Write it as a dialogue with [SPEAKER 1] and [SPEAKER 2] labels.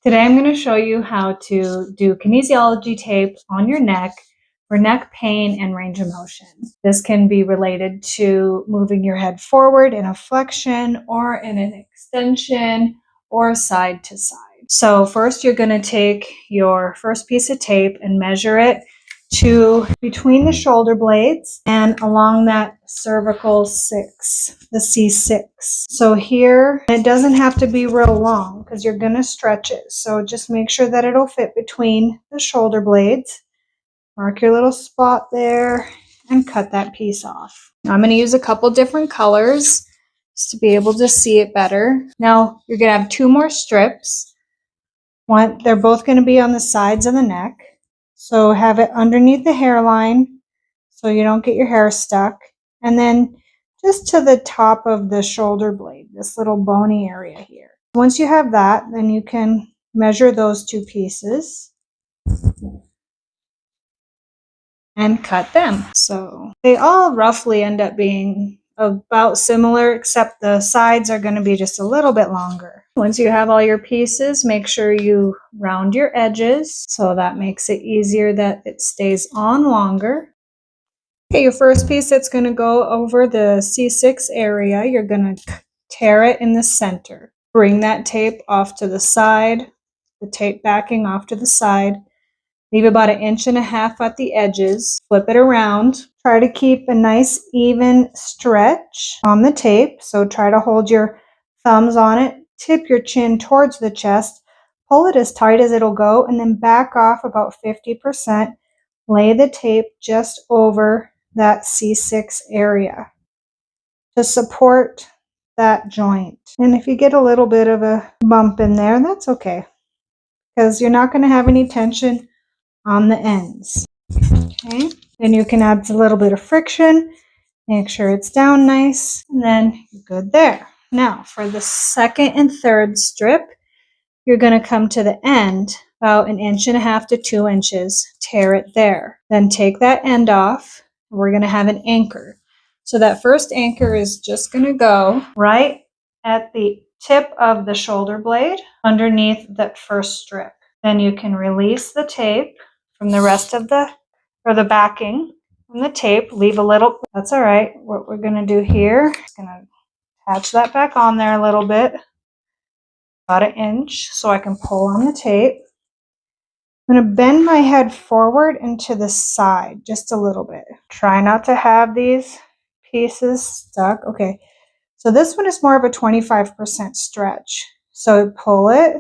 [SPEAKER 1] Today I'm going to show you how to do kinesiology tape on your neck for neck pain and range of motion. This can be related to moving your head forward in a flexion or in an extension or side to side. So first you're going to take your first piece of tape and measure it to between the shoulder blades and along that cervical 6, the C6. So here, it doesn't have to be real long because you're going to stretch it. So just make sure that it'll fit between the shoulder blades. Mark your little spot there and cut that piece off. Now I'm going to use a couple different colors just to be able to see it better. Now you're going to have 2 more strips. They're both going to be on the sides of the neck. So have it underneath the hairline so you don't get your hair stuck. And then just to the top of the shoulder blade, this little bony area here. Once you have that, then you can measure those 2 pieces and cut them. So they all roughly end up being about similar, except the sides are going to be just a little bit longer. Once you have all your pieces, make sure you round your edges so that makes it easier that it stays on longer. Okay, your first piece that's going to go over the C6 area, you're going to tear it in the center. Bring that tape off to the side, the tape backing off to the side. Leave about 1.5 inches at the edges. Flip it around. Try to keep a nice even stretch on the tape. So try to hold your thumbs on it. Tip your chin towards the chest. Pull it as tight as it'll go and then back off about 50%. Lay the tape just over that C6 area to support that joint. And if you get a little bit of a bump in there, that's okay, because you're not going to have any tension on the ends. Okay, then you can add a little bit of friction, make sure it's down nice, and then you're good there. Now for the second and third strip, you're going to come to the end about 1.5 inches to 2 inches, tear it there. Then take that end off. We're going to have an anchor. So that first anchor is just going to go right at the tip of the shoulder blade underneath that first strip. Then you can release the tape from the rest of the backing from the tape. Leave a little, that's all right. What we're going to do here is going to attach that back on there a little bit, about 1 inch, so I can pull on the tape. I'm going to bend my head forward and to the side just a little bit. Try not to have these pieces stuck. Okay, so this one is more of a 25% stretch. So pull it